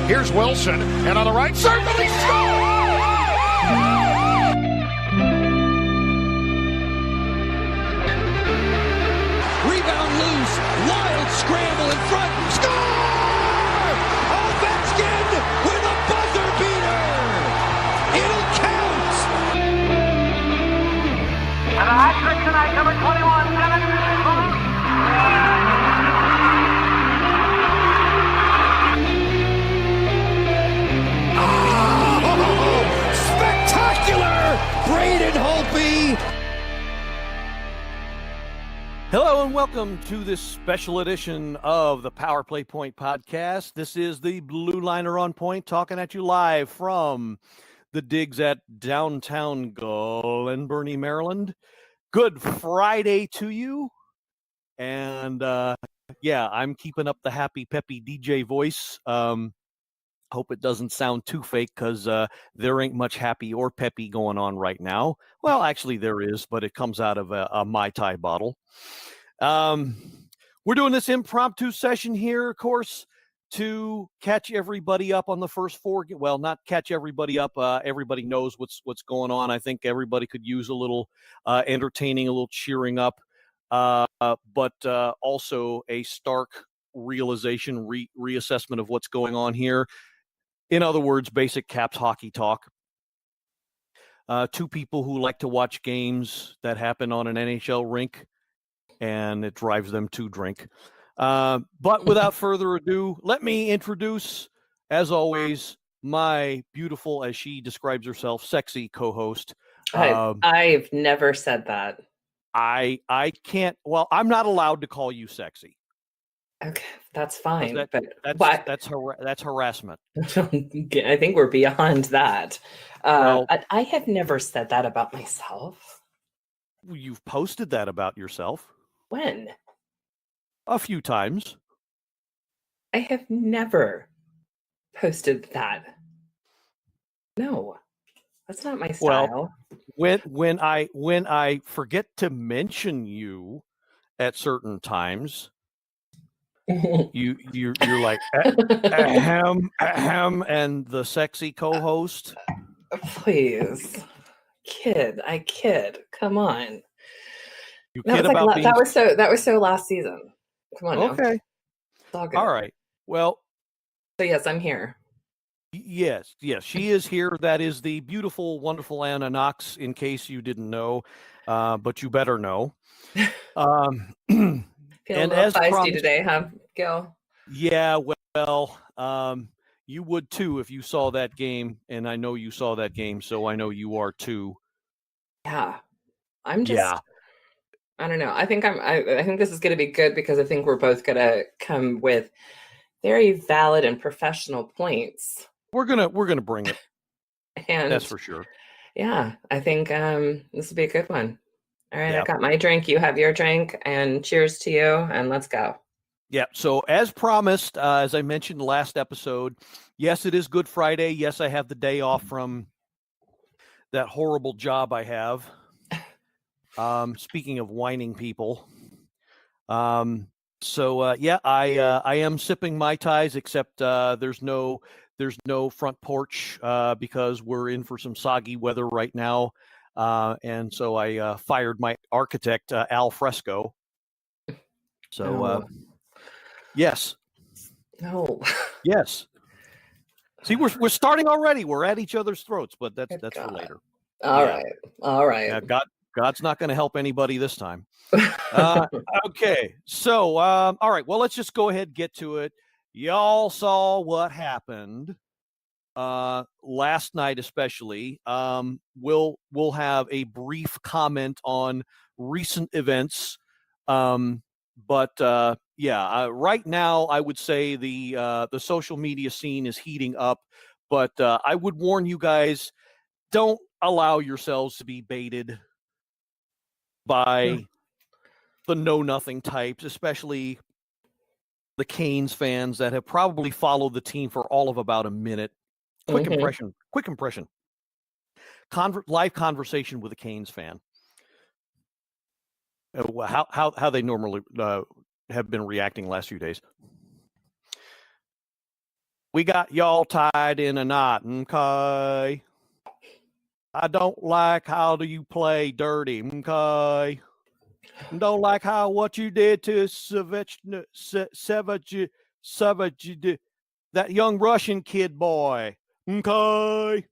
Here's Wilson, and on the right circle, he scores! Rebound loose, wild scramble in front, score! Ovechkin with a buzzer beater! It'll count! And the hat trick tonight, number 21, Spectacular! Braden Holtby! Hello and welcome to this special edition of the Power Play Point podcast. This is the Blue Liner on Point talking at you live from the digs at downtown Glen Burnie, Maryland. Good Friday to you. And I'm keeping up the happy peppy DJ voice. Hope it doesn't sound too fake because there ain't much happy or peppy going on right now. Well, actually there is, but it comes out of a Mai Tai bottle. We're doing this impromptu session here, of course, to catch everybody up on the first four. Well, not catch everybody up. Everybody knows what's going on. I think everybody could use a little entertaining, a little cheering up, but also a stark realization, reassessment of what's going on here. In other words, basic Caps hockey talk. Two people who like to watch games that happen on an NHL rink, and it drives them to drink. But without further ado, let me introduce, as always, my beautiful, as she describes herself, sexy co-host. I've never said that. I can't. Well, I'm not allowed to call you sexy. Okay, that's fine. That's harassment. I think we're beyond that. I have never said that about myself. You've posted that about yourself. When? A few times. I have never posted that. No, that's not my style. Well, when I forget to mention you at certain times, you're like ahem, and the sexy co-host. Please, I kid. Come on. You kid about being... that was so last season. Come on. Okay. Now. It's all good. All right. Well. So yes, I'm here. Yes, she is here. That is the beautiful, wonderful Anna Knox. In case you didn't know, but you better know. Feeling a little feisty today, huh, Gil? Yeah, well, you would too if you saw that game, and I know you saw that game, so I know you are too. Yeah, I'm just. Yeah. I don't know. I think I think this is going to be good because I think we're both going to come with very valid and professional points. We're gonna bring it, and that's for sure. Yeah, I think this will be a good one. All right, I got my drink. You have your drink, and cheers to you. And let's go. Yeah. So as promised, as I mentioned last episode, yes, it is Good Friday. Yes, I have the day off from that horrible job I have. Speaking of whining people. I am sipping Mai Tais, except there's no front porch because we're in for some soggy weather right now. And so I fired my architect, Al Fresco. So, yes. No. Yes. See, we're starting already. We're at each other's throats, but that's for later. All right. Yeah, God's not going to help anybody this time. Okay. So, all right. Well, let's just go ahead and get to it. Y'all saw what happened last night, especially. We'll have a brief comment on recent events. Right now, I would say the social media scene is heating up, but I would warn you guys, don't allow yourselves to be baited by the know-nothing types, especially the Canes fans that have probably followed the team for all of about a minute. Quick impression. Live conversation with a Canes fan. How they normally have been reacting last few days. We got y'all tied in a knot, okay? I don't like how do you play dirty, okay? Don't like how what you did to Savage, that young Russian kid boy, okay?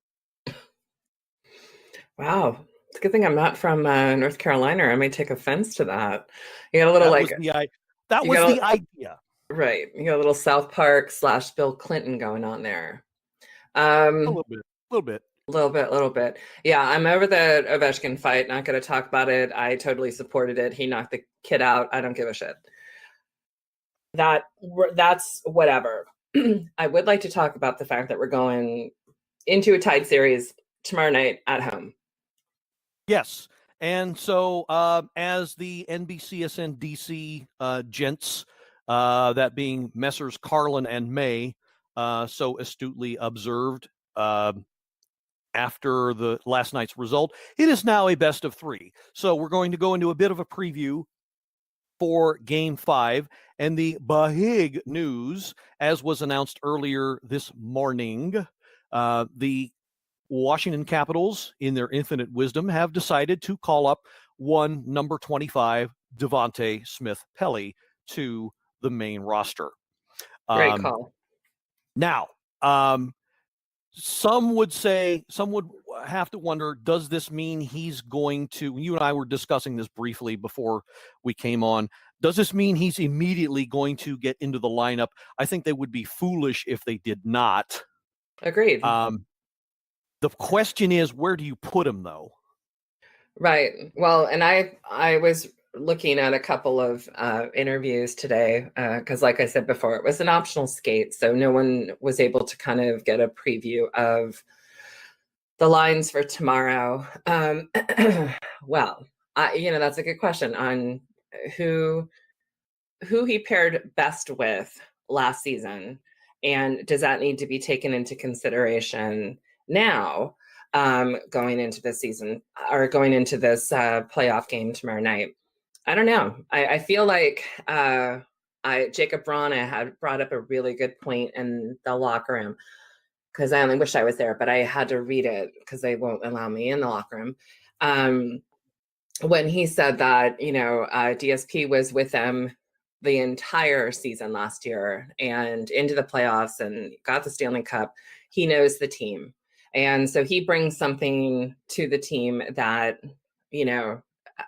Wow. It's a good thing I'm not from North Carolina. I may take offense to that. You got a little That was the idea. Right. You got a little South Park / Bill Clinton going on there. A little bit. Little bit. Yeah, I'm over the Ovechkin fight. Not going to talk about it. I totally supported it. He knocked the kid out. I don't give a shit. That's whatever. I would like to talk about the fact that we're going into a tied series tomorrow night at home. Yes. And so as the NBCSN DC gents, that being Messrs. Carlin and May, so astutely observed after the last night's result, it is now a best of 3. So we're going to go into a bit of a preview for Game 5 and the big news, as was announced earlier this morning. The Washington Capitals, in their infinite wisdom, have decided to call up one number 25 Devontae Smith-Pelly to the main roster. Great call. Now, some would have to wonder, does this mean he's going to, you and I were discussing this briefly before we came on, does this mean he's immediately going to get into the lineup? I think they would be foolish if they did not. Agreed. The question is, where do you put him, though? Right. Well, and I was looking at a couple of interviews today because, like I said before, it was an optional skate, so no one was able to kind of get a preview of the lines for tomorrow. Well, that's a good question on who he paired best with last season, and does that need to be taken into consideration now, going into this season or going into this playoff game tomorrow night? I don't know. I feel like Jacob Braun had brought up a really good point in the locker room, because I only wish I was there, but I had to read it because they won't allow me in the locker room. When he said that, DSP was with them the entire season last year and into the playoffs and got the Stanley Cup. He knows the team. And so he brings something to the team that,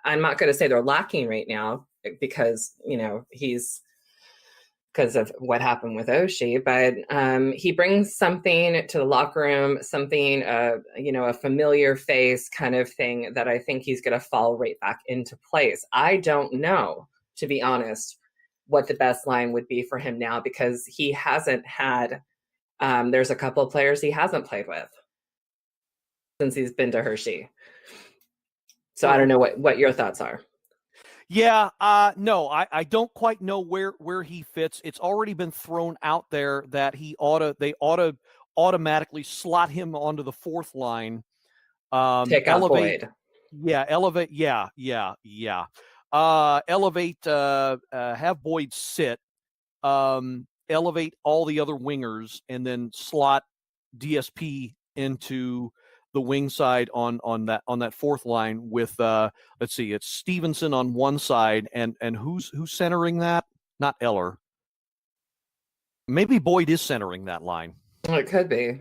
I'm not going to say they're lacking right now because, he's because of what happened with Oshie, but he brings something to the locker room, something, a familiar face kind of thing that I think he's going to fall right back into place. I don't know, to be honest, what the best line would be for him now, because he hasn't had, there's a couple of players he hasn't played with since he's been to Hershey. So I don't know what your thoughts are. Yeah, no, I don't quite know where he fits. It's already been thrown out there that they ought to automatically slot him onto the fourth line. Take out Boyd. Yeah, elevate. Yeah. Elevate. Have Boyd sit. Elevate all the other wingers, and then slot DSP into the wing side on that fourth line with let's see, it's Stevenson on one side, and who's centering that? Not Eller. Maybe Boyd is centering that line. Well, it could be.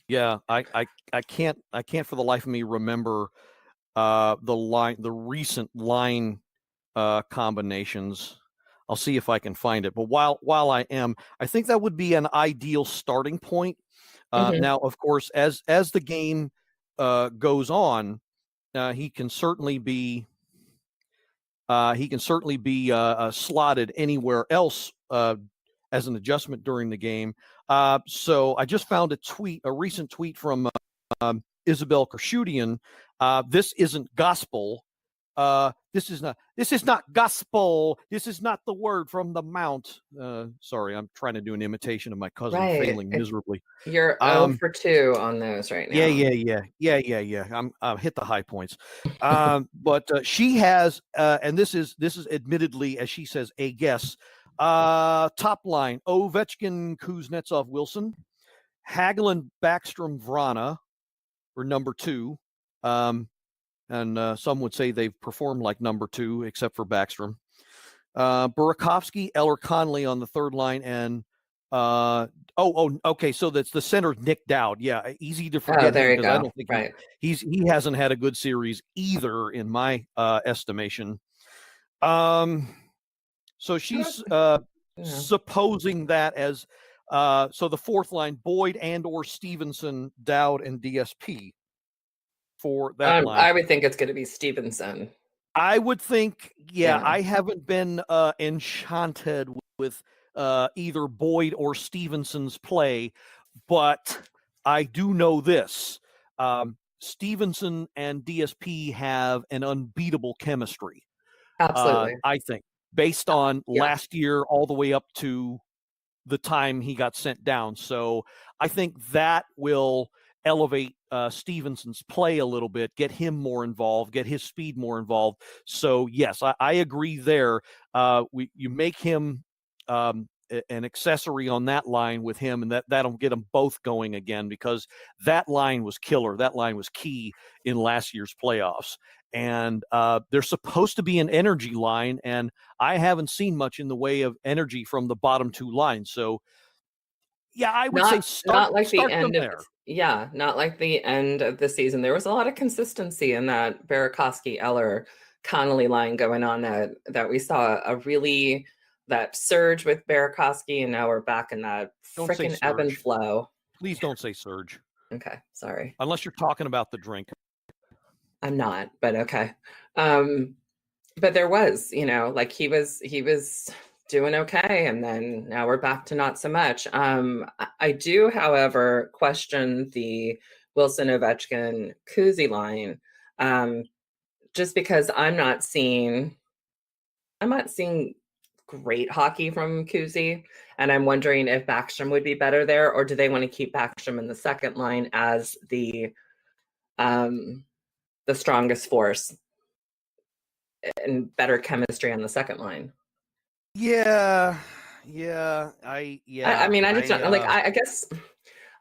Yeah, I can't for the life of me remember the recent line combinations. I'll see if I can find it. But while I am, I think that would be an ideal starting point. Now, of course, as the game goes on, he can certainly be slotted anywhere else as an adjustment during the game. So I just found a recent tweet from Isabel Kershudian. This isn't gospel. This is not gospel. This is not the word from the mount. Sorry, I'm trying to do an imitation of my cousin, failing miserably. You're 0 for 2 on those right now. Yeah. I'm hit the high points. But she has, and this is admittedly, as she says, a guess. Top line: Ovechkin, Kuznetsov, Wilson. Hagelin, Backstrom, Vrana were number 2. And some would say they've performed like number 2, except for Backstrom. Burakovsky, Eller, Conley on the third line, and okay. So that's the center, Nick Dowd. Yeah, easy to forget there him you because I go. don't think Right. he hasn't had a good series either in my estimation. So she's supposing that as so the fourth line, Boyd and or Stevenson, Dowd, and DSP for that line. I would think it's going to be Stevenson. I would think, I haven't been enchanted with either Boyd or Stevenson's play, but I do know this. Stevenson and DSP have an unbeatable chemistry. Absolutely. I think, based on last year all the way up to the time he got sent down. So I think that will elevate Stevenson's play a little bit, get him more involved, get his speed more involved. So yes, I agree there. You make him an accessory on that line with him, and that'll get them both going again, because that line was killer. That line was key in last year's playoffs. And there's supposed to be an energy line, and I haven't seen much in the way of energy from the bottom 2 lines. So I would say start the end there. Not like the end of the season. There was a lot of consistency in that Burakovsky, Eller, Connolly line going on that we saw that surge with Burakovsky, and now we're back in that freaking ebb and flow. Please don't say surge. Okay, sorry. Unless you're talking about the drink. I'm not, but okay. But there was, like he was doing okay, and then now we're back to not so much. I do, however, question the Wilson, Ovechkin, Kuzi line, just because I'm not seeing great hockey from Kuzi, and I'm wondering if Backstrom would be better there, or do they want to keep Backstrom in the second line as the strongest force and better chemistry on the second line? I guess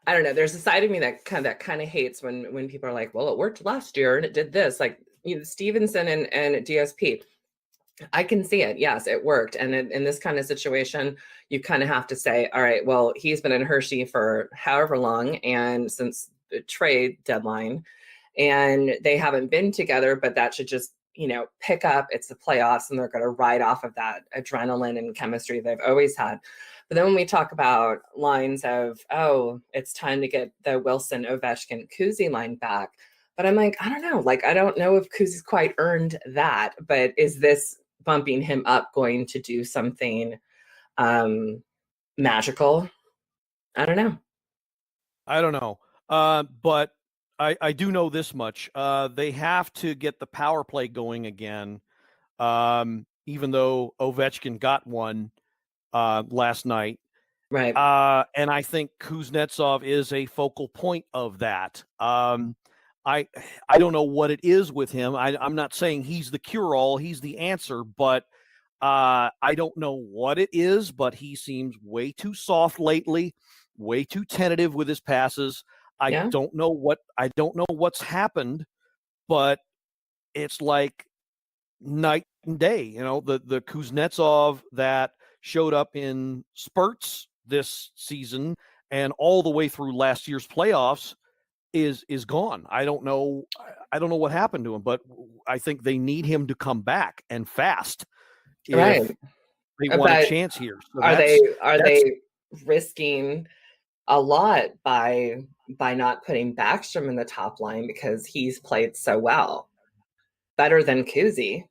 I don't know. There's a side of me that kind of hates when people are like, well, it worked last year and it did this. Like, Stevenson and DSP, I can see it. Yes, it worked. And in this kind of situation, you kind of have to say, all right, well, he's been in Hershey for however long, and since the trade deadline, and they haven't been together, but that should just, pick up. It's the playoffs, and they're going to ride off of that adrenaline and chemistry they've always had. But then when we talk about lines of, it's time to get the Wilson, Ovechkin, Kuzi line back. But I'm like, I don't know. Like, I don't know if Kuzi's quite earned that, but is this bumping him up going to do something magical? I don't know. But I do know this much. They have to get the power play going again, even though Ovechkin got one last night. Right. And I think Kuznetsov is a focal point of that. I don't know what it is with him. I'm not saying he's the cure-all, he's the answer, but I don't know what it is, but he seems way too soft lately, way too tentative with his passes. I don't know what's happened, but it's like night and day. The Kuznetsov that showed up in spurts this season and all the way through last year's playoffs is gone. I don't know what happened to him, but I think they need him to come back and fast if they want a chance here. So are they risking a lot by not putting Backstrom in the top line because he's played so well, better than Kuzi?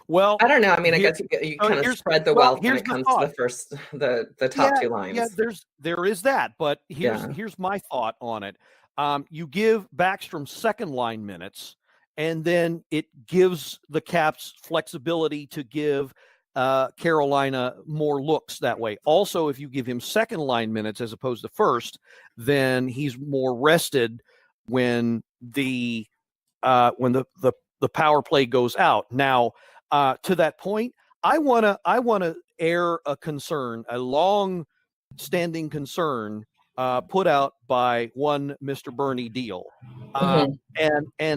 Well, I don't know. I mean, I guess you kind of spread the wealth when it comes to the top 2 lines. Yeah, there is that, but here's my thought on it. You give Backstrom second line minutes, and then it gives the Caps flexibility to give Carolina more looks that way. Also, if you give him second line minutes as opposed to first, then he's more rested when the power play goes out. Now, to that point, I want to air a concern, a long standing concern put out by one Mr. Bernie Deal. And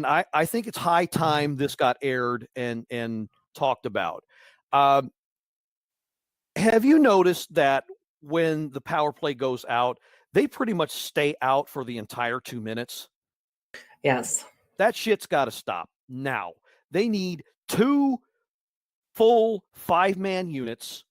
I think it's high time this got aired and talked about. Have you noticed that when the power play goes out, they pretty much stay out for the entire 2 minutes? Yes. That shit's got to stop now. They need 2 full 5-man units,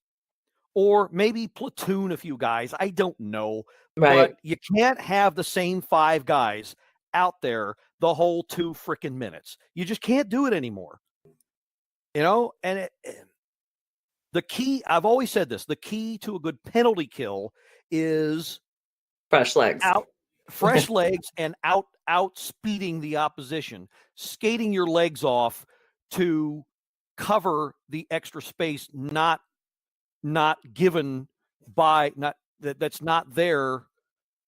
or maybe platoon a few guys. I don't know. Right. But you can't have the same 5 guys out there the whole 2 freaking minutes. You just can't do it anymore. And the key, I've always said this, the key to a good penalty kill is fresh legs. Fresh legs and out speeding the opposition, skating your legs off to cover the extra space not given by that's not there.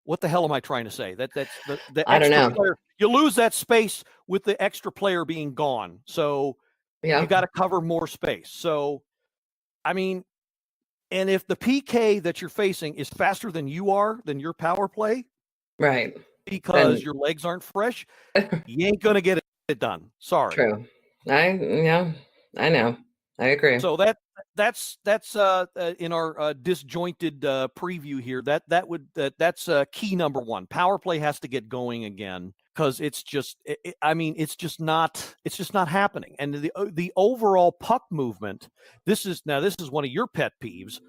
What the hell am I trying to say? That's the I don't extra know. player. You lose that space with the extra player being gone. So you got to cover more space. So, I mean, and if the PK that you're facing is faster than you are, than your power play, right, because your legs aren't fresh, you ain't going to get it done. Sorry. True. I know. I agree. So that's in our disjointed preview here. That's key number 1. Power play has to get going again, because it's just it's just not happening. And the overall puck movement. This is one of your pet peeves.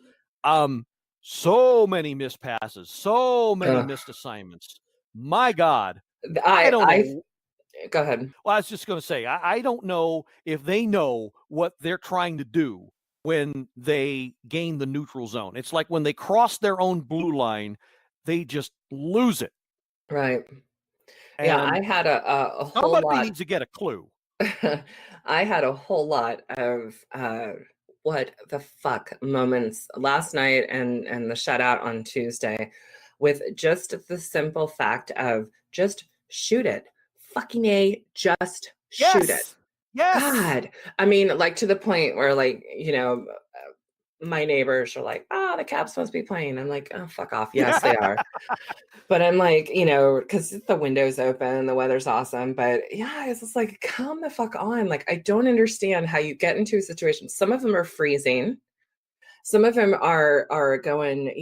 So many missed passes, so many missed assignments. My God, I don't know. Go ahead. Well, I was just going to say, I don't know if they know what they're trying to do when they gain the neutral zone. It's like when they cross their own blue line, they just lose it. Right. And yeah, I had a whole somebody lot. needs to get a clue. I had a whole lot of what the fuck moments last night and the shutout on Tuesday, with just the simple fact of just shoot it. Fucking A, just shoot it. Yes. God. I mean, like, to the point where, like, my neighbors are like, the Caps must be playing. I'm like, oh, fuck off. Yes, they are. But I'm like, because the window's open, the weather's awesome. But yeah, it's just like, come the fuck on. Like, I don't understand how you get into a situation. Some of them are freezing. Some of them are going,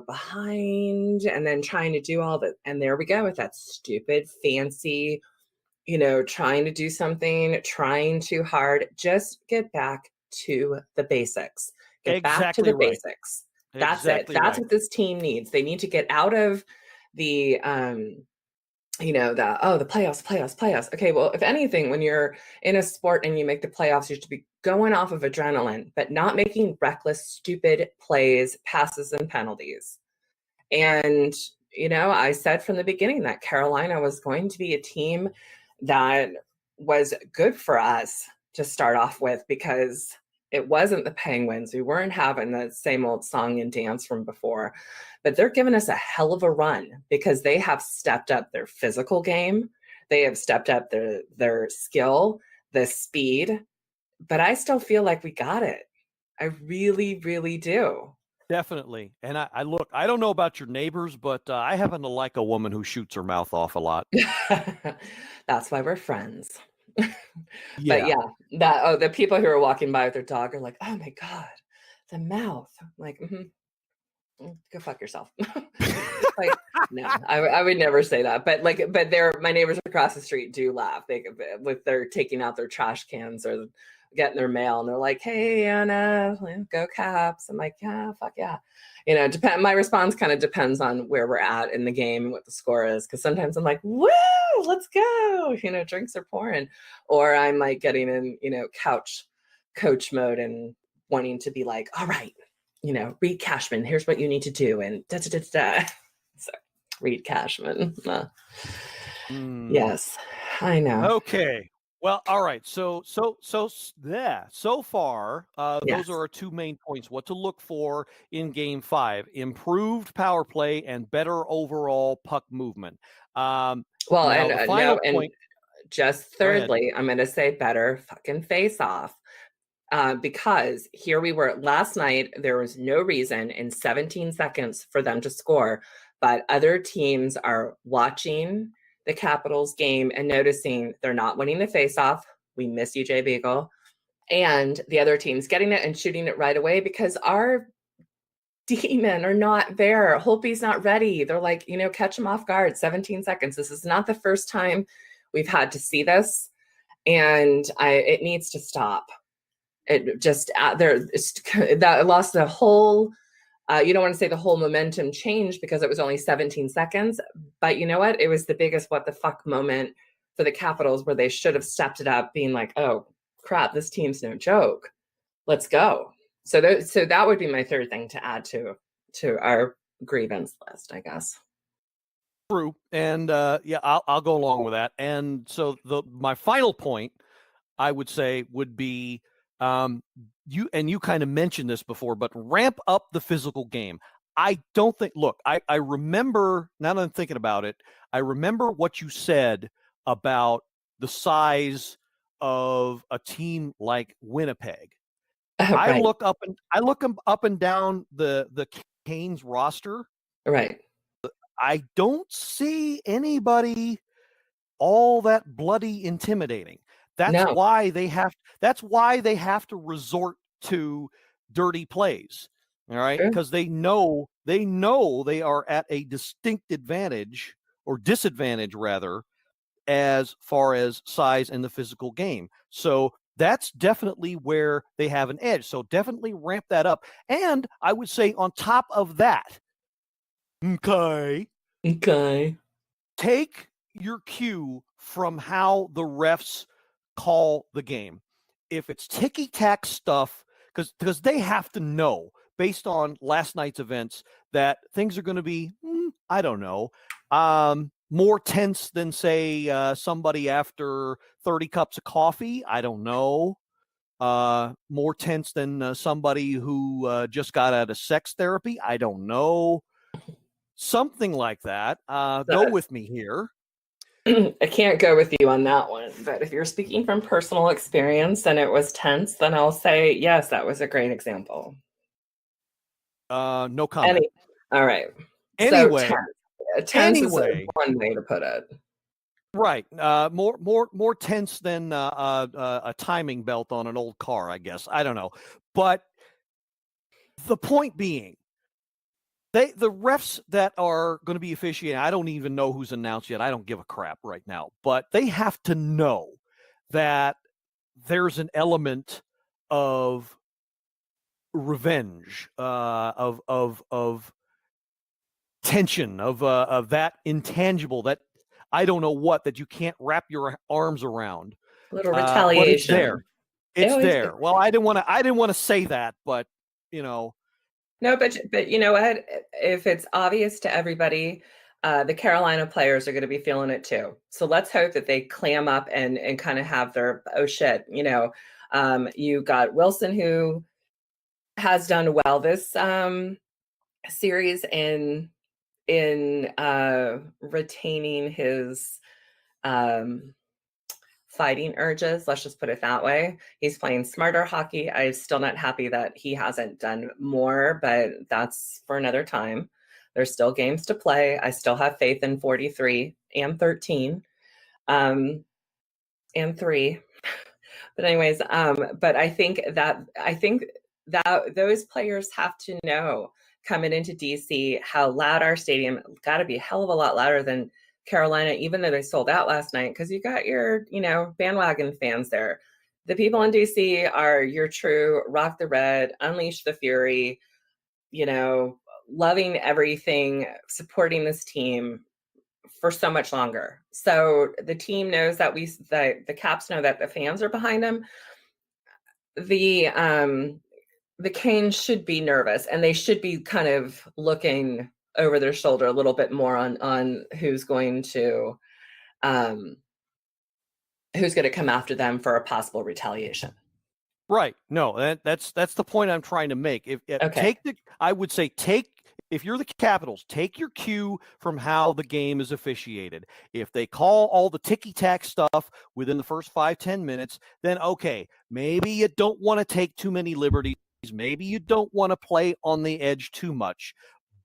behind and then trying to do all that. And there we go with that stupid, fancy, trying to do something, trying too hard. Just get back to the basics. Get back to the basics. That's it. That's what this team needs. They need to get out of the the playoffs. Okay, well, if anything, when you're in a sport and you make the playoffs, you should be going off of adrenaline, but not making reckless, stupid plays, passes, and penalties. And, I said from the beginning that Carolina was going to be a team that was good for us to start off with, because it wasn't the Penguins. We weren't having the same old song and dance from before, but they're giving us a hell of a run because they have stepped up their physical game. They have stepped up their skill, the speed, but I still feel like we got it. I really, really do. Definitely. And I look, I don't know about your neighbors, but I happen to like a woman who shoots her mouth off a lot. That's why we're friends. But yeah, the people who are walking by with their dog are like, oh my God, the mouth. I'm like, go fuck yourself. Like, no, I would never say that. But my neighbors across the street do laugh. They're taking out their trash cans or getting their mail, and they're like, hey, Anna, go Caps. I'm like, yeah, fuck yeah. My response kind of depends on where we're at in the game and what the score is. Because sometimes I'm like, woo, let's go. Drinks are pouring. Or I'm like getting in, couch coach mode and wanting to be like, all right, Reed Cashman, here's what you need to do. And da-da-da-da-da. So, Reed Cashman. Yes, I know. Okay. Well, all right. So far, those are our 2 main points. What to look for in Game 5: improved power play and better overall puck movement. And just thirdly, I'm going to say better fucking face off. because here we were last night. There was no reason in 17 seconds for them to score, but other teams are watching the Capitals game and noticing they're not winning the faceoff. We miss you, Jay Beagle. And the other team's getting it and shooting it right away because our D-men are not there. Holtby's not ready. They're like, catch him off guard. 17 seconds. This is not the first time we've had to see this, and it needs to stop. It just that lost the whole. You don't want to say the whole momentum changed because it was only 17 seconds, but you know what? It was the biggest what the fuck moment for the Capitals, where they should have stepped it up, being like, "Oh crap, this team's no joke. Let's go." So that would be my third thing to add to our grievance list, I guess. True, and I'll go along with that. And so my final point, I would say, would be you kind of mentioned this before, but ramp up the physical game. I don't think. Look, I remember, now that I'm thinking about it, I remember what you said about the size of a team like Winnipeg. Right. I look up and down the Canes roster. Right. I don't see anybody all that bloody intimidating. That's why they have to resort to dirty plays. All right, because they know they are at a distinct advantage, or disadvantage rather, as far as size in the physical game. So that's definitely where they have an edge. So definitely ramp that up. And I would say on top of that, okay, take your cue from how the refs call the game. If it's ticky-tack stuff, because they have to know, based on last night's events, that things are going to be, I don't know, more tense than, say, somebody after 30 cups of coffee. I don't know. More tense than somebody who just got out of sex therapy. I don't know. Something like that. Go with me here. I can't go with you on that one, but if you're speaking from personal experience and it was tense, then I'll say, yes, that was a great example. No comment. All right. Anyway, so tense is one way to put it. Right. More tense than a timing belt on an old car, I guess. I don't know. But the point being, the refs that are going to be officiating, I don't even know who's announced yet. I don't give a crap right now. But they have to know that there's an element of revenge, of tension, of that intangible, that I don't know what, that you can't wrap your arms around. A little retaliation. But it's there. It's there. Well, I didn't want to say that, but No, but you know what? If it's obvious to everybody, the Carolina players are going to be feeling it too. So let's hope that they clam up and kind of have their, oh shit, you got Wilson, who has done well this series in retaining his fighting urges. Let's just put it that way. He's playing smarter hockey. I'm still not happy that he hasn't done more, but that's for another time. There's still games to play. I still have faith in 43 and 13 and 3. But anyways, but I think that those players have to know coming into DC how loud our stadium got to be a hell of a lot louder than Carolina, even though they sold out last night, because you got your, bandwagon fans there. The people in DC are your true rock the red, unleash the fury, loving everything, supporting this team for so much longer. So the team knows that the Caps know that the fans are behind them. The Canes should be nervous, and they should be kind of looking over their shoulder a little bit more on who's going to come after them for a possible retaliation. Right. No, that's the point I'm trying to make. I would say take if you're the Capitals, take your cue from how the game is officiated. If they call all the ticky-tack stuff within the first 5-10 minutes, then okay, maybe you don't want to take too many liberties. Maybe you don't want to play on the edge too much.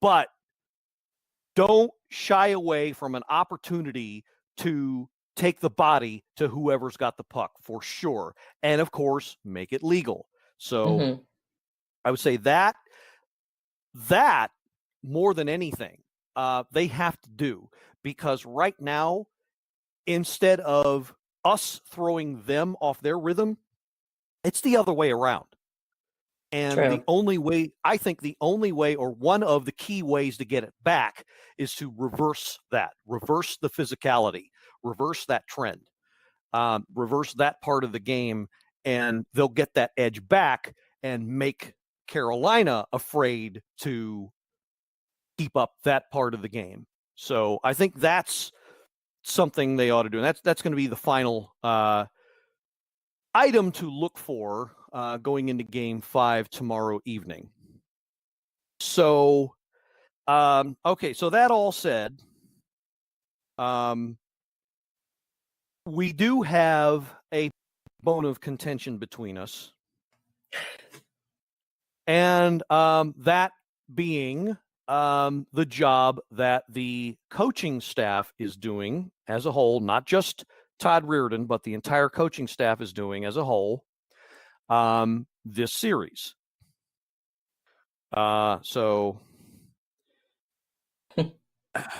But don't shy away from an opportunity to take the body to whoever's got the puck, for sure. And, of course, make it legal. So I would say that more than anything, they have to do, because right now, instead of us throwing them off their rhythm, it's the other way around. And True. the only way, I think the only way, or one of the key ways to get it back, is to reverse that, reverse the physicality, reverse that trend, reverse that part of the game, and they'll get that edge back and make Carolina afraid to keep up that part of the game. So I think that's something they ought to do. And that's going to be the final item to look for going into Game 5 tomorrow evening. So, okay, so that all said, we do have a bone of contention between us. And that being the job that the coaching staff is doing as a whole, not just Todd Reardon, but the entire coaching staff is doing as a whole this series. So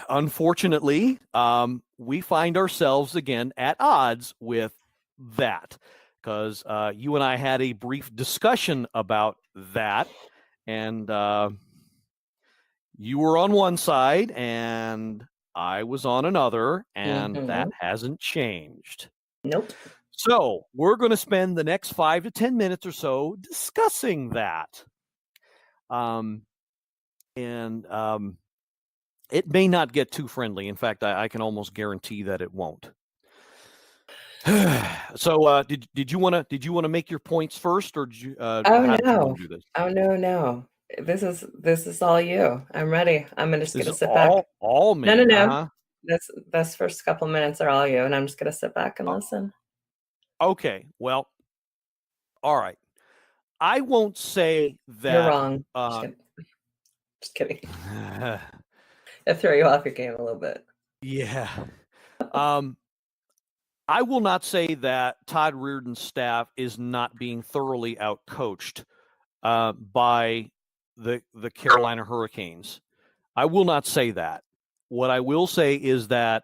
unfortunately, we find ourselves again at odds with that, because you and I had a brief discussion about that, and you were on one side and I was on another, and that hasn't changed. Nope. So we're going to spend the next 5 to 10 minutes or so discussing that. It may not get too friendly. In fact, I can almost guarantee that it won't. So, did you want to make your points first, or did you? Oh how did you no! want to do this? Oh no! This is all you. I'm ready. I'm just This gonna is sit back. all me. No. Uh-huh. This first couple minutes are all you, and I'm just gonna sit back and listen. Okay. Well, all right. I won't say that. You're wrong. Just kidding. I throw you off your game a little bit. Yeah. I will not say that Todd Reardon's staff is not being thoroughly outcoached by the Carolina Hurricanes. I will not say that. What I will say is that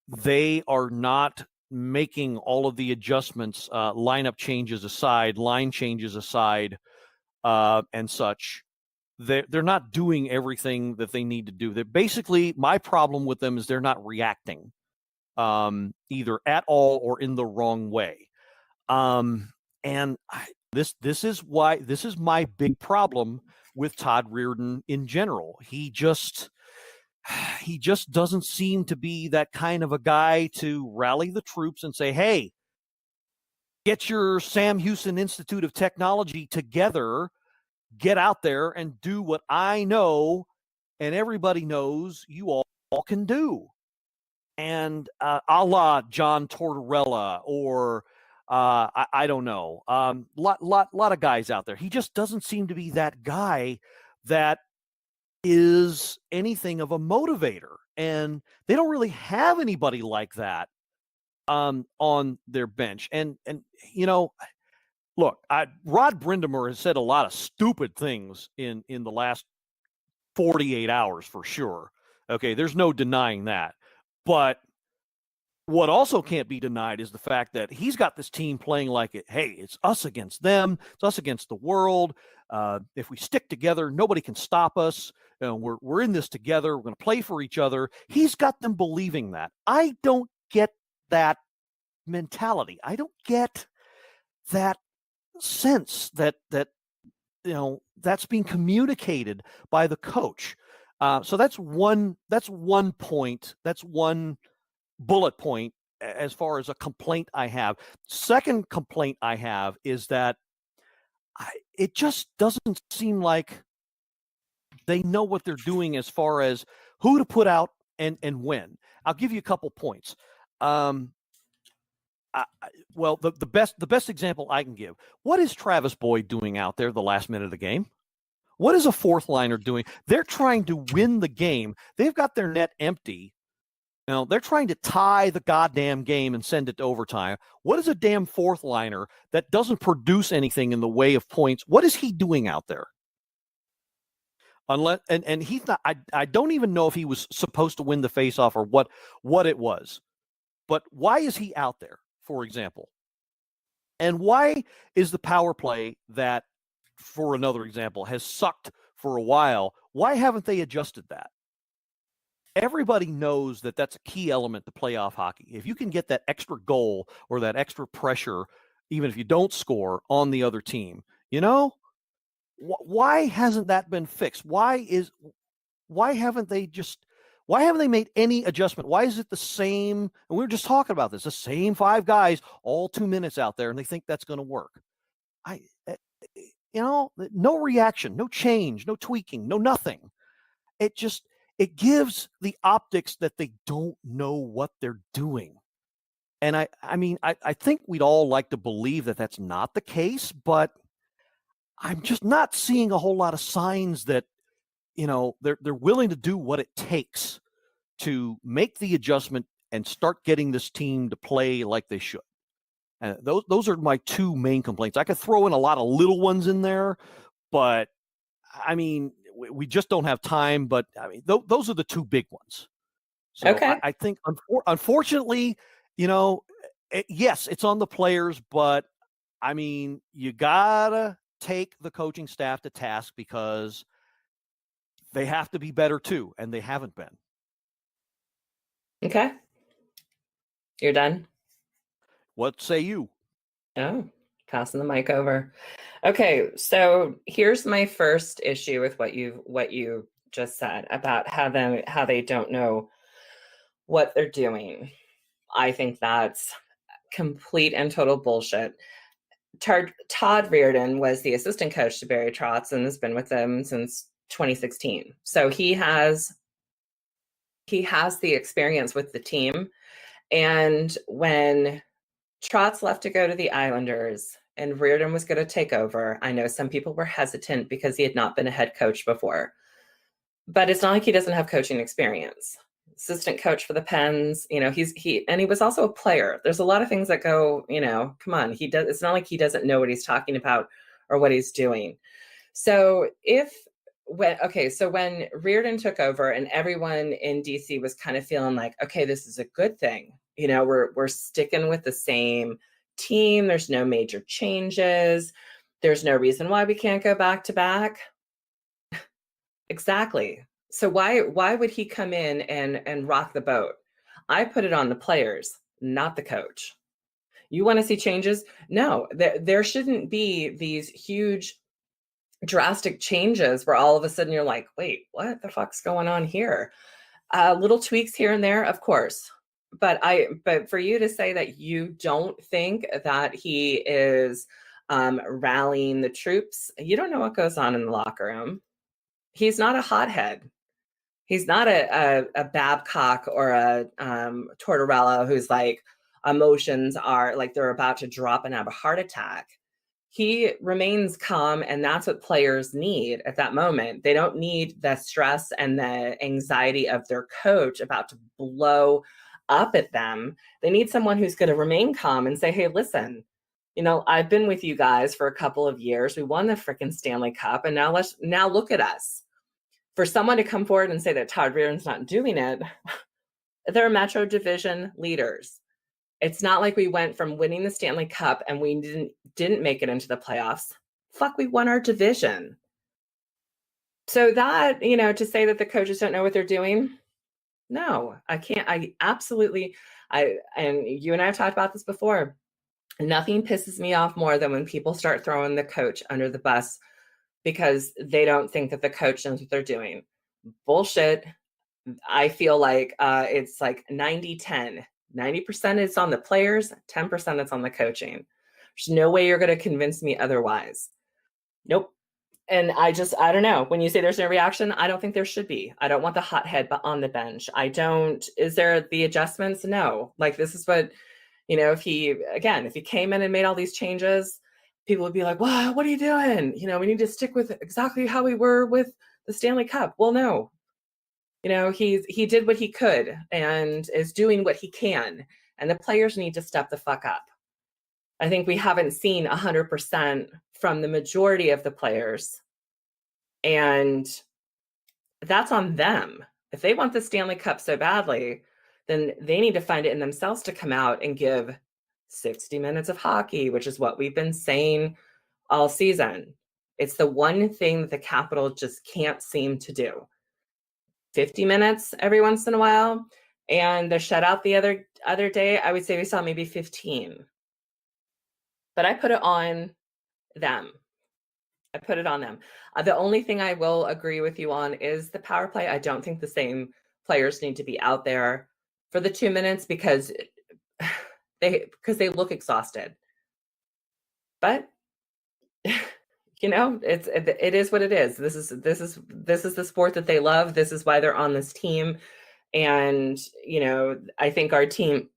they are not making all of the adjustments, lineup changes aside, line changes aside, and such. They're not doing everything that they need to do. They're basically, my problem with them is they're not reacting either at all or in the wrong way. This is my big problem with Todd Reardon in general. He just doesn't seem to be that kind of a guy to rally the troops and say, hey, get your Sam Houston Institute of Technology together, get out there and do what I know and everybody knows you all can do. And a la John Tortorella, or I don't know, lot of guys out there. He just doesn't seem to be that guy that is anything of a motivator, and they don't really have anybody like that on their bench. And you know, look, Rod Brind'Amour has said a lot of stupid things in the last 48 hours for sure. Okay, there's no denying that. But what also can't be denied is the fact that he's got this team playing like it. Hey, it's us against them. It's us against the world. If we stick together, nobody can stop us. You know, we're in this together. We're going to play for each other. He's got them believing that. I don't get that mentality. I don't get that sense that you know that's being communicated by the coach. So that's one point. That's one bullet point as far as a complaint I have. Second complaint I have is that it just doesn't seem like they know what they're doing as far as who to put out and when. I'll give you a couple points. Well, the best example I can give. What is Travis Boyd doing out there the last minute of the game? What is a fourth liner doing? They're trying to win the game. They've got their net empty. They're trying to tie the goddamn game and send it to overtime. What is a damn fourth liner that doesn't produce anything in the way of points? What is he doing out there? Unless and he's not. I don't even know if he was supposed to win the faceoff or what it was. But why is he out there, for example? And why is the power play that, for another example, has sucked for a while? Why haven't they adjusted that? Everybody knows that that's a key element to playoff hockey. If you can get that extra goal or that extra pressure, even if you don't score on the other team, why hasn't that been fixed? Why haven't they made any adjustment? Why is it the same? And we were just talking about this, the same 5 guys all 2 minutes out there, and they think that's going to work. No reaction, no change, no tweaking, no nothing. It gives the optics that they don't know what they're doing. And I think we'd all like to believe that that's not the case, but I'm just not seeing a whole lot of signs that, they're willing to do what it takes to make the adjustment and start getting this team to play like they should. And those are my 2 main complaints. I could throw in a lot of little ones in there, but we just don't have time. But those are the 2 big ones. So Okay. I think, unfortunately, yes, it's on the players, but you gotta take the coaching staff to task because they have to be better too, and they haven't been. Okay. You're done? What say you? Oh, passing the mic over. Okay, so here's my first issue with what you just said about how they don't know what they're doing. I think that's complete and total bullshit. Todd Reardon was the assistant coach to Barry Trotz and has been with them since 2016. So he has the experience with the team. And when Trotz left to go to the Islanders and Reardon was going to take over, I know some people were hesitant because he had not been a head coach before. But it's not like he doesn't have coaching experience. Assistant coach for the Pens, he was also a player. There's a lot of things that go, come on, it's not like he doesn't know what he's talking about or what he's doing. So when Reardon took over and everyone in DC was kind of feeling like, okay, this is a good thing. We're sticking with the same team. There's no major changes. There's no reason why we can't go back to back. Exactly. So why would he come in and rock the boat? I put it on the players, not the coach. You want to see changes? No, there shouldn't be these huge drastic changes where all of a sudden you're like, wait, what the fuck's going on here? Little tweaks here and there, of course. But for you to say that you don't think that he is rallying the troops, you don't know what goes on in the locker room. He's not a hothead. He's not a Babcock or a Tortorella who's like emotions are like they're about to drop and have a heart attack. He remains calm, and that's what players need at that moment. They don't need the stress and the anxiety of their coach about to blow up at them. They need someone who's going to remain calm and say, hey, listen, I've been with you guys for a couple of years. We won the freaking Stanley Cup, and now look at us. For someone to come forward and say that Todd Reardon's not doing it, they're Metro Division leaders. It's not like we went from winning the Stanley Cup and we didn't make it into the playoffs. Fuck, we won our division. So that, to say that the coaches don't know what they're doing, no, I can't. And you and I have talked about this before. Nothing pisses me off more than when people start throwing the coach under the bus because they don't think that the coach knows what they're doing. Bullshit. I feel like it's like 90-10. 90% is on the players, 10% is on the coaching. There's no way you're going to convince me otherwise. Nope. And I don't know. When you say there's no reaction, I don't think there should be. I don't want the hothead on the bench. Is there the adjustments? No. Like, this is what, if he came in and made all these changes, people would be like, "Wow, what are you doing? We need to stick with exactly how we were with the Stanley Cup." Well, no. He did what he could and is doing what he can. And the players need to step the fuck up. I think we haven't seen 100% from the majority of the players. And that's on them. If they want the Stanley Cup so badly, then they need to find it in themselves to come out and give 60 minutes of hockey, which is what we've been saying all season. It's the one thing that the Capitals just can't seem to do. 50 minutes every once in a while. And the shutout the other day, I would say we saw maybe 15. But I put it on them. The only thing I will agree with you on is the power play. I don't think the same players need to be out there for the 2 minutes because they look exhausted. But it is what it is. This is the sport that they love. This is why they're on this team. And I think our team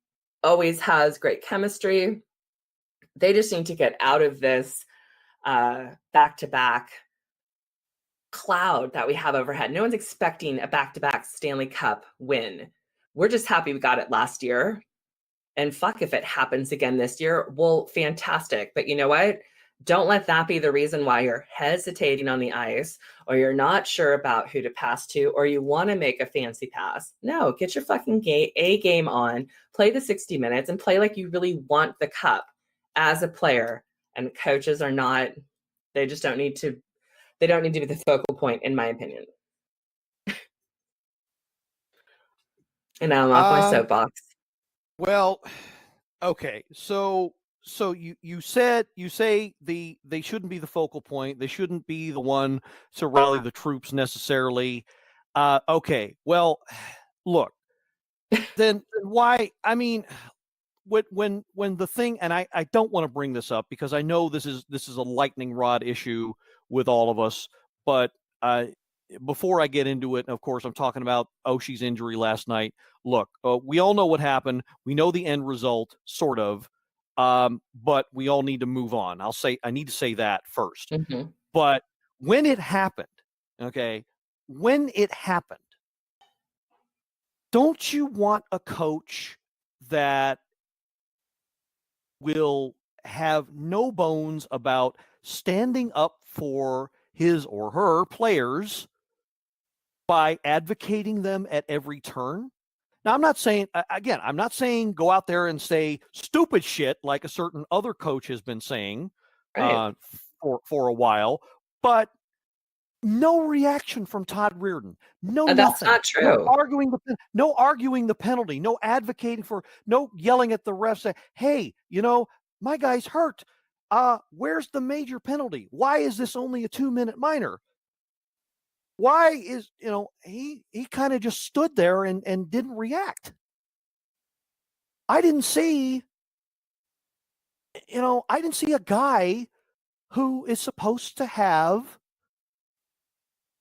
always has great chemistry. They just need to get out of this back-to-back cloud that we have overhead. No one's expecting a back-to-back Stanley Cup win. We're just happy we got it last year. And fuck if it happens again this year. Well, fantastic. But you know what? Don't let that be the reason why you're hesitating on the ice, or you're not sure about who to pass to, or you want to make a fancy pass. No, get your fucking A game on, play the 60 minutes, and play like you really want the cup as a player. And coaches are not, they don't need to be the focal point, in my opinion. And I'm off my soapbox. Well, okay. So you say they shouldn't be the focal point. They shouldn't be the one to rally the troops necessarily. Okay. Well, look, then why? I mean, when the thing, and I don't want to bring this up because I know this is a lightning rod issue with all of us, but before I get into it, of course, I'm talking about Oshie's injury last night. Look, we all know what happened. We know the end result, sort of, but we all need to move on. I need to say that first. Mm-hmm. But when it happened, don't you want a coach that will have no bones about standing up for his or her players by advocating them at every turn? Now, I'm not saying go out there and say stupid shit like a certain other coach has been saying for a while, but no reaction from Todd Reardon. That's not true. No arguing the penalty. No advocating for. No yelling at the refs. Say, "Hey, my guy's hurt. Where's the major penalty? Why is this only a 2-minute minor?" Why is, he kind of just stood there and didn't react. I didn't see a guy who is supposed to have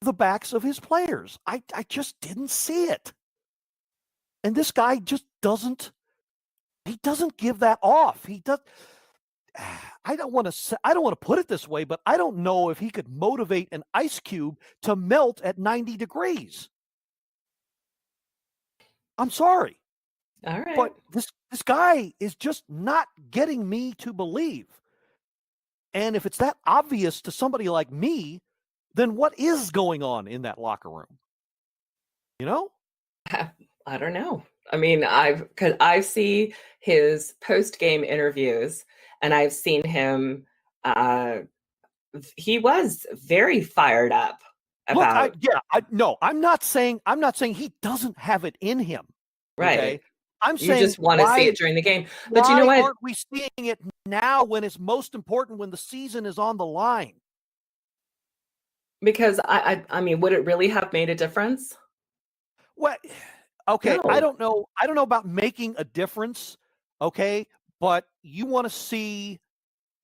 the backs of his players. I just didn't see it. And this guy just doesn't give that off. He does. I don't want to put it this way, but I don't know if he could motivate an ice cube to melt at 90 degrees. I'm sorry. All right. But this guy is just not getting me to believe. And if it's that obvious to somebody like me, then what is going on in that locker room? I don't know. I mean, I see his post-game interviews, and I've seen him. He was very fired up about. I'm not saying he doesn't have it in him. Right. Okay? I'm you saying just want to see it during the game. But you know what? Why aren't we seeing it now when it's most important, when the season is on the line? Because I mean, would it really have made a difference? Well, okay, No. I don't know about making a difference, okay? But you want to see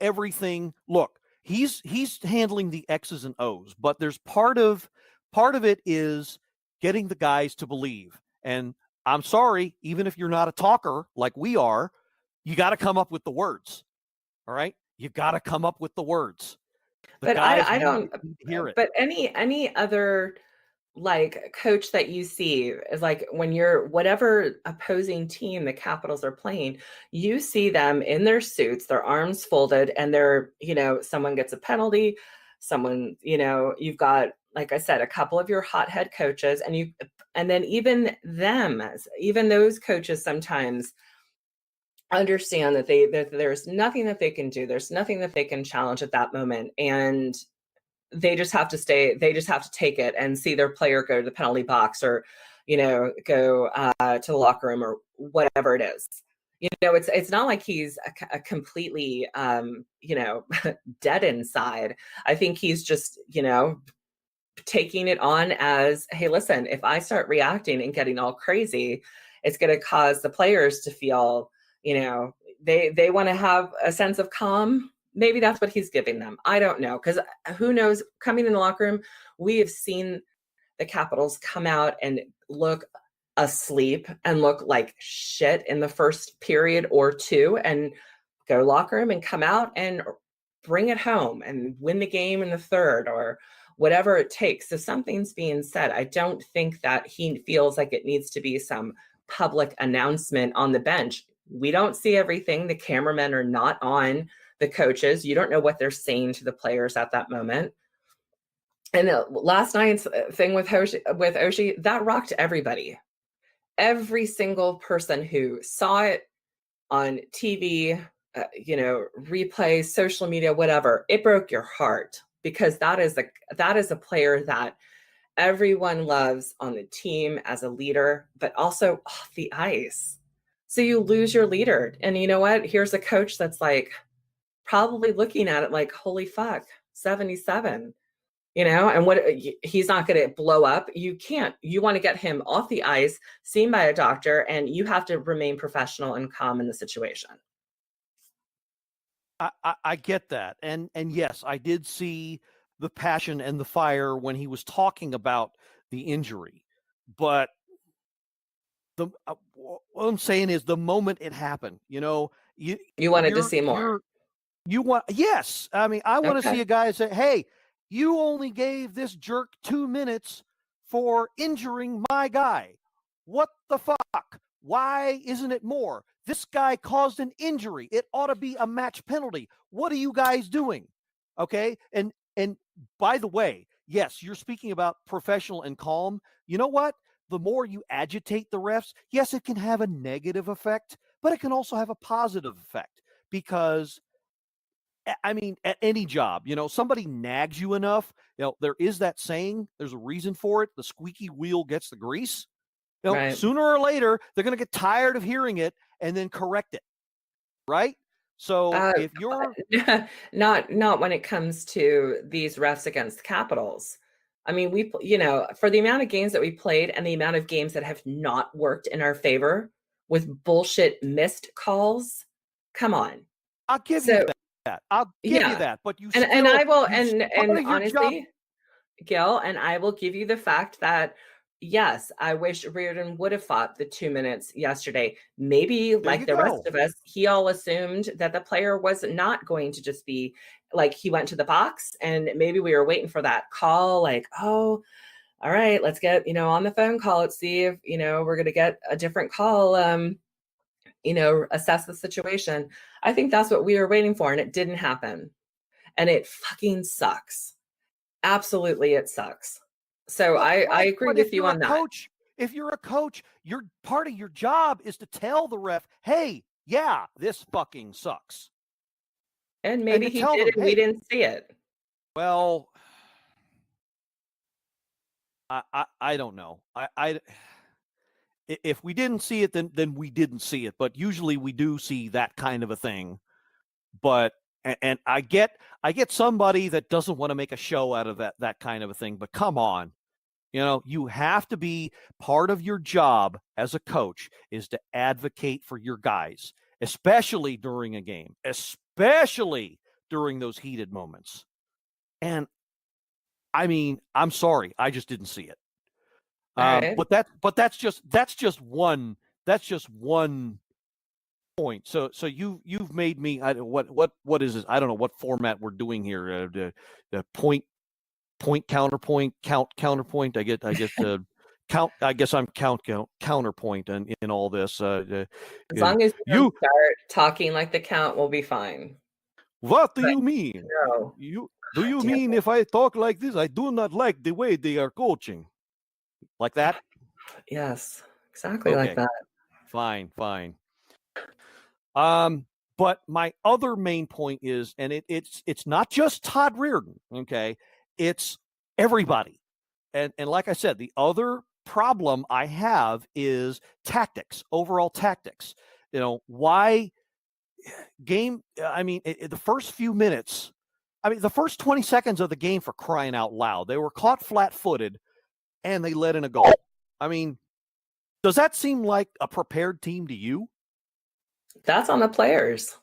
everything. Look, he's handling the X's and O's, but there's part of it is getting the guys to believe. And I'm sorry, even if you're not a talker like we are, you got to come up with the words. All right, you got to come up with the words. The But guys I don't. need to hear it. But any other like coach that you see is like when you're whatever opposing team the Capitals are playing, you see them in their suits, their arms folded, and they're, someone gets a penalty, someone, you've got, like I said, a couple of your hothead coaches, and then even those coaches sometimes understand that there's nothing that they can do, there's nothing that they can challenge at that moment, and they just have to take it and see their player go to the penalty box or, go to the locker room or whatever it is. It's not like he's a completely, dead inside. I think he's just, taking it on as, hey, listen, if I start reacting and getting all crazy, it's going to cause the players to feel, they want to have a sense of calm. Maybe that's what he's giving them. I don't know, because who knows? Coming in the locker room, we have seen the Capitals come out and look asleep and look like shit in the first period or two, and go locker room and come out and bring it home and win the game in the third or whatever it takes. So something's being said. I don't think that he feels like it needs to be some public announcement on the bench. We don't see everything. The cameramen are not on the coaches. You don't know what they're saying to the players at that moment. And last night's thing with Oshie, that rocked everybody. Every single person who saw it on TV, replay, social media, whatever, it broke your heart, because that is a player that everyone loves on the team as a leader, but also off the ice. So you lose your leader. And you know what? Here's a coach that's like, probably looking at it like, holy fuck, 77, and what, he's not going to blow up. You want to get him off the ice, seen by a doctor, and you have to remain professional and calm in the situation. I get that. And yes, I did see the passion and the fire when he was talking about the injury, but what I'm saying is the moment it happened, you wanted to see more. Yes. I mean, I want to Okay. see a guy say, hey, you only gave this jerk 2 minutes for injuring my guy. What the fuck? Why isn't it more? This guy caused an injury. It ought to be a match penalty. What are you guys doing? Okay. And by the way, yes, you're speaking about professional and calm. You know what? The more you agitate the refs, yes, it can have a negative effect, but it can also have a positive effect, because I mean, at any job, somebody nags you enough, there is that saying, there's a reason for it. The squeaky wheel gets the grease. Right. Sooner or later, they're going to get tired of hearing it and then correct it. Right. So if you're not when it comes to these refs against Capitals. I mean, for the amount of games that we played and the amount of games that have not worked in our favor with bullshit missed calls, come on. I'll give you that. I'll give you that. But you and I will, and honestly, job. Gil, and I will give you the fact that, yes, I wish Reardon would have fought the 2 minutes yesterday. Maybe like the rest of us, he all assumed that the player was not going to just be like, he went to the box, and maybe we were waiting for that call, like, oh, all right, let's get, on the phone call. Let's see if, we're going to get a different call, assess the situation. I think that's what we were waiting for, and it didn't happen. And it fucking sucks. Absolutely, it sucks. So I agree with you on that. Coach, if you're a coach, your part of your job is to tell the ref, hey, yeah, this fucking sucks. And maybe he did it and we didn't see it. Well, I don't know. If we didn't see it, then we didn't see it. But usually we do see that kind of a thing. But and I get somebody that doesn't want to make a show out of that kind of a thing. But come on, you have to be, part of your job as a coach is to advocate for your guys, especially during a game, especially during those heated moments. And I mean, I'm sorry, I just didn't see it. Right. But that's just one point. So you've made me. What is this? I don't know what format we're doing here. The point counterpoint counterpoint. I get count. I guess I'm counterpoint in all this. As long as you start talking like the count, we'll be fine. What do you mean? No. Do you mean if I talk like this, I do not like the way they are coaching? Like that? Yes, exactly like that. Fine. But my other main point is, and it's not just Todd Reardon, okay? It's everybody. And like I said, the other problem I have is tactics, overall tactics. You know, why game, I mean, the first few minutes, I mean, the first 20 seconds of the game, for crying out loud, they were caught flat-footed and they let in a goal. I mean, does that seem like a prepared team to you? That's on the players.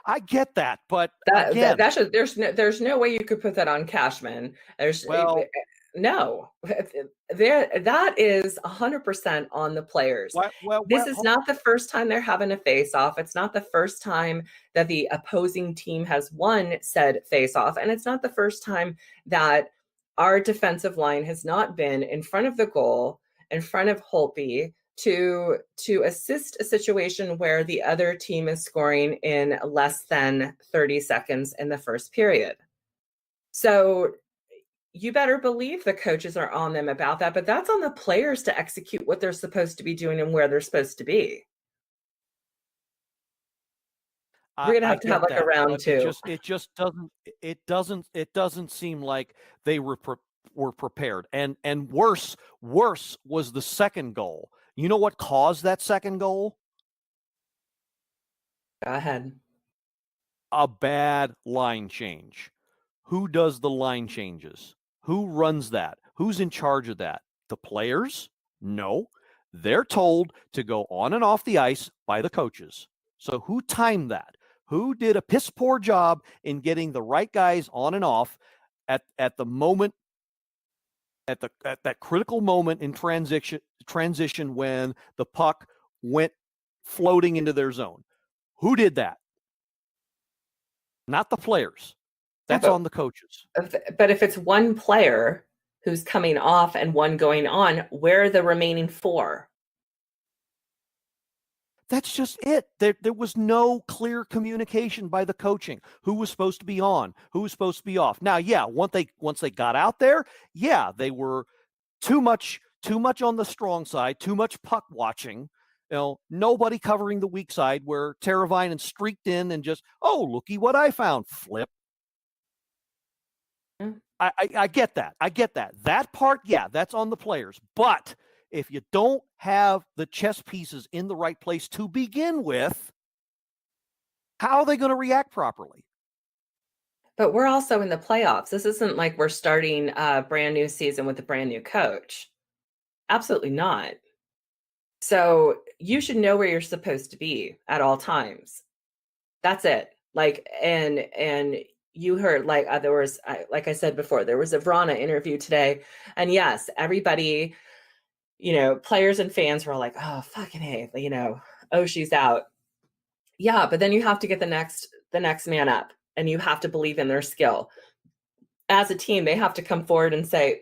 I get that, but that should, there's no way you could put that on Cashman. No, that is 100% on the players. This is not the first time they're having a face-off. It's not the first time that the opposing team has won said face-off, and it's not the first time that our defensive line has not been in front of the goal, in front of Holtby, to assist a situation where the other team is scoring in less than 30 seconds in the first period. So you better believe the coaches are on them about that, but that's on the players to execute what they're supposed to be doing and where they're supposed to be. We're gonna have to have like a round two. It doesn't seem like they were prepared. And worse was the second goal. You know what caused that second goal? Go ahead. A bad line change. Who does the line changes? Who runs that? Who's in charge of that? The players? No. They're told to go on and off the ice by the coaches. So who timed that? Who did a piss poor job in getting the right guys on and off at the moment, at that critical moment in transition when the puck went floating into their zone? Who did that? Not the players. That's on the coaches. But if it's one player who's coming off and one going on, where are the remaining four? That's just it. There was no clear communication by the coaching. Who was supposed to be on? Who was supposed to be off? Now, yeah, once they got out there, yeah, they were too much on the strong side, too much puck watching. You know, nobody covering the weak side where Teravainen streaked in and just, oh, looky what I found, flip. I get that. That part, yeah, that's on the players. But if you don't have the chess pieces in the right place to begin with, how are they going to react properly? But we're also in the playoffs. This isn't like we're starting a brand new season with a brand new coach. Absolutely not. So you should know where you're supposed to be at all times. That's it. Like, and you heard, like, there was, like I said before, there was a Vrana interview today. And yes, everybody, you know, players and fans were like, oh, fucking hey, you know, oh, she's out. Yeah, but then you have to get the next man up, and you have to believe in their skill. As a team, they have to come forward and say,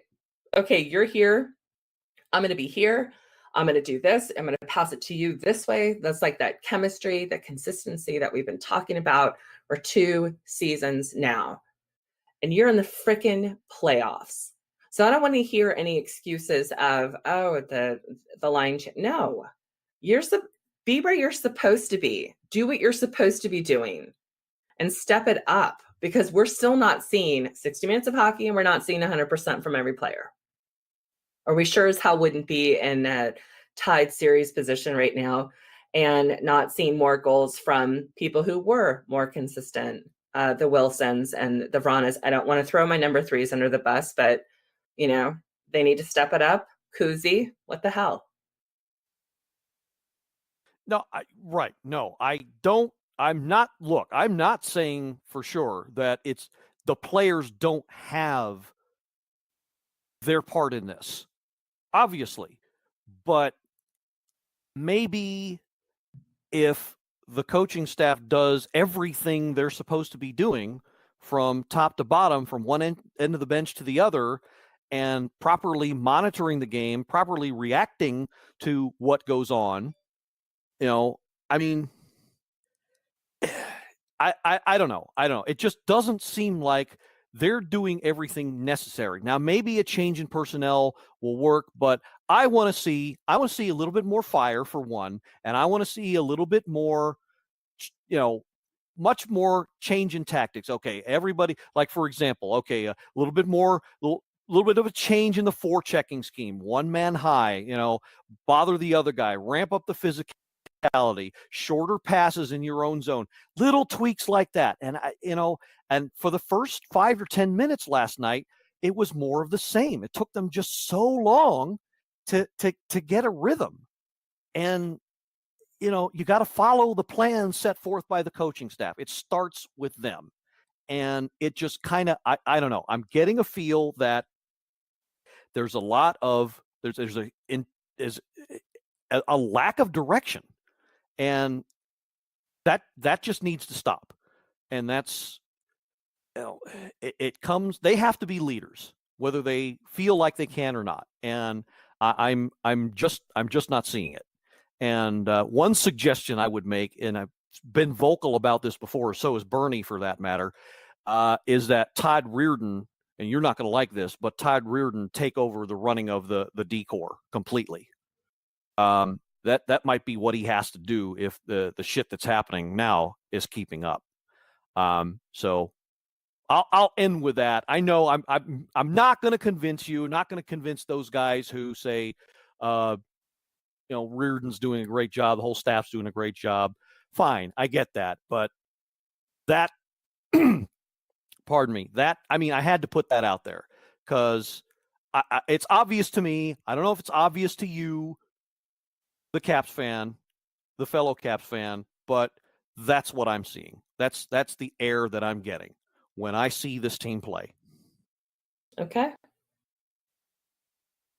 okay, you're here. I'm going to be here. I'm going to do this. I'm going to pass it to you this way. That's like that chemistry, that consistency that we've been talking about for 2 seasons now. And you're in the freaking playoffs. So I don't want to hear any excuses of, oh, the line. No, be where you're supposed to be. Do what you're supposed to be doing and step it up, because we're still not seeing 60 minutes of hockey and we're not seeing 100% from every player. Or we sure as hell wouldn't be in a tied series position right now and not seeing more goals from people who were more consistent. The Wilsons and the Vranas. I don't want to throw my number 3s under the bus, but, you know, they need to step it up. Kuzi, what the hell? No, right. No, I don't I'm not saying for sure that it's the players don't have their part in this, obviously, but maybe if the coaching staff does everything they're supposed to be doing from top to bottom, from one end of the bench to the other, and properly monitoring the game, properly reacting to what goes on, I mean, I don't know. It just doesn't seem like they're doing everything necessary. Now, maybe a change in personnel will work, but I want to see a little bit more fire for one, and I want to see a little bit more, much more change in tactics. Okay, everybody, like for example, a little bit bit of a change in the forechecking scheme. One man high, bother the other guy, ramp up the physicality, shorter passes in your own zone, little tweaks like that. And and for the first 5 or 10 minutes last night, it was more of the same. It took them just so long to get a rhythm. And you got to follow the plan set forth by the coaching staff. It starts with them. And it just kind of, I don't know. I'm getting a feel that there's a lot of, there's a lack of direction. And that just needs to stop. And that's, it comes, they have to be leaders, whether they feel like they can or not. And I'm just not seeing it. And one suggestion I would make, and I've been vocal about this before, so is Bernie for that matter, is that Todd Reardon, and you're not going to like this, but Todd Reardon take over the running of the D-Corps completely. That might be what he has to do if the shit that's happening now is keeping up. So I'll end with that. I know I'm not going to convince you, not going to convince those guys who say, Reardon's doing a great job, the whole staff's doing a great job. Fine, I get that, but that, pardon me, I had to put that out there because it's obvious to me. I don't know if it's obvious to you, the Caps fan, the fellow Caps fan, but that's what I'm seeing. That's the air that I'm getting when I see this team play. Okay.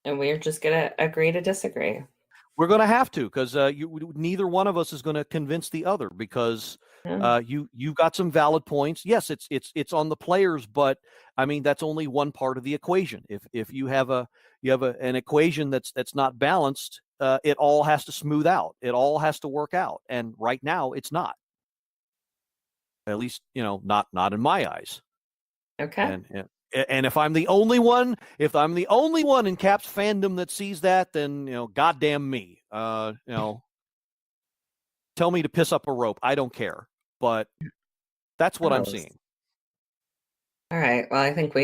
And we're just going to agree to disagree. We're going to have to, because neither one of us is going to convince the other, because you've got some valid points. Yes, it's on the players, but I mean that's only one part of the equation. If you have an equation that's not balanced, it all has to smooth out. It all has to work out, and right now it's not. At least not in my eyes. Okay. And if I'm the only one, in Caps fandom that sees that, then goddamn me. Tell me to piss up a rope. I don't care. But that's what I'm seeing. All right. Well, I think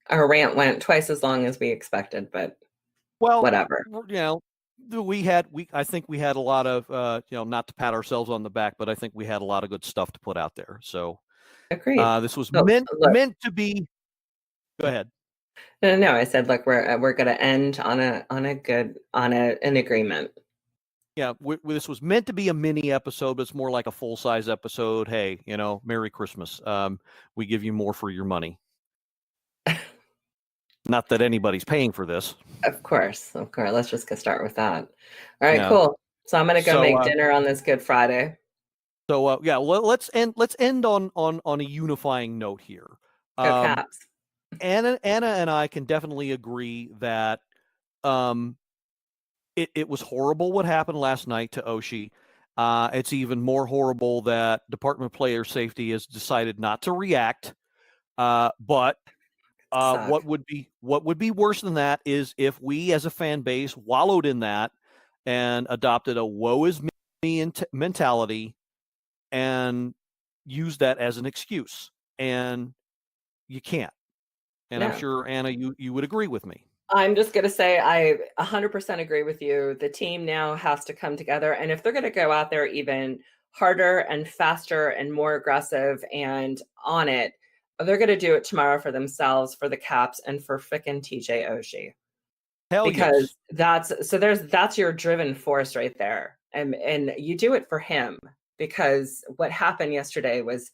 our rant went twice as long as we expected, but whatever. I think we had a lot of not to pat ourselves on the back, but I think we had a lot of good stuff to put out there. So agreed. This was meant to be. Go ahead. No, I said, look, we're going to end on an agreement. Yeah, this was meant to be a mini episode, but it's more like a full-size episode. Hey, Merry Christmas. We give you more for your money. Not that anybody's paying for this. Of course. Let's just start with that. All right, cool. So I'm going to go make dinner on this Good Friday. So let's end on a unifying note here. Go Caps. Anna and I can definitely agree that it was horrible what happened last night to Oshie. It's even more horrible that Department of Player Safety has decided not to react. But what would be worse than that is if we as a fan base wallowed in that and adopted a woe is me mentality and used that as an excuse. And you can't. And I'm sure, Anna, you would agree with me. I'm just going to say I 100% agree with you. The team now has to come together. And if they're going to go out there even harder and faster and more aggressive and on it, they're going to do it tomorrow for themselves, for the Caps, and for frickin' TJ Oshie. Hell because yes. that's your driven force right there. And you do it for him because what happened yesterday was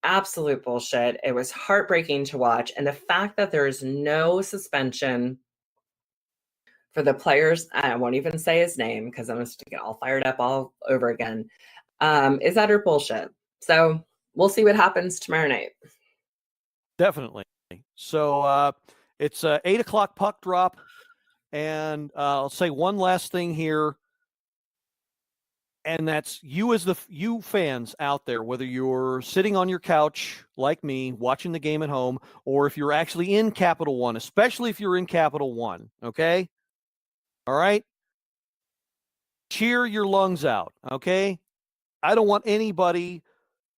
absolute bullshit. It was heartbreaking to watch. And the fact that there is no suspension for the players, I won't even say his name because I'm going to get all fired up all over again, is utter bullshit. So we'll see what happens tomorrow night. Definitely. So it's 8 o'clock puck drop. And I'll say one last thing here. And that's you you fans out there, whether you're sitting on your couch like me, watching the game at home, or if you're actually in Capital One, especially if you're in Capital One, okay? All right? Cheer your lungs out, okay? I don't want anybody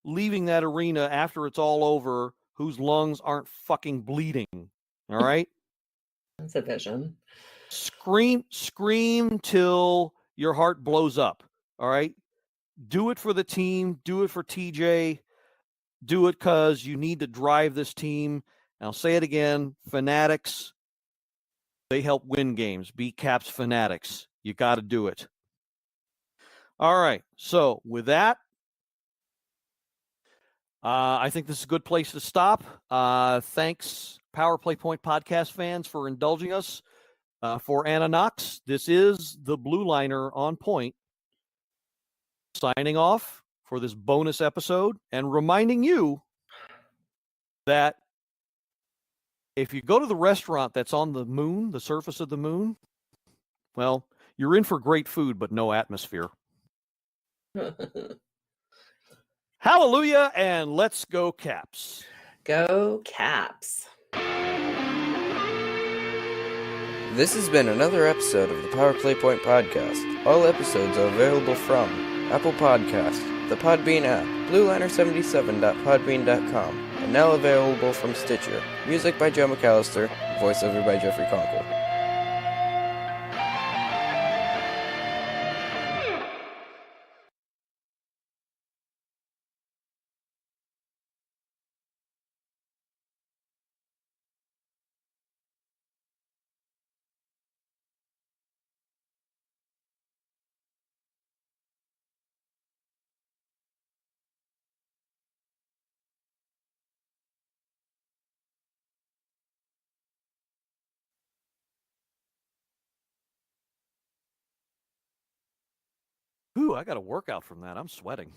leaving that arena after it's all over whose lungs aren't fucking bleeding, all right? That's a vision. Scream till your heart blows up, all right? Do it for the team. Do it for TJ. Do it because you need to drive this team. And I'll say it again, fanatics, they help win games. Be Caps fanatics. You got to do it. All right. So with that, I think this is a good place to stop. Thanks, Power Play Point podcast fans, for indulging us. For Anna Knox, this is the Blue Liner on point. Signing off for this bonus episode and reminding you that if you go to the restaurant that's on the moon, the surface of the moon, well, you're in for great food, but no atmosphere. Hallelujah, and let's go Caps. Go Caps. This has been another episode of the Power Play Point podcast. All episodes are available from Apple Podcasts, the Podbean app, blueliner77.podbean.com, and now available from Stitcher. Music by Joe McAllister, voiceover by Jeffrey Conkle. Ooh, I got a workout from that. I'm sweating.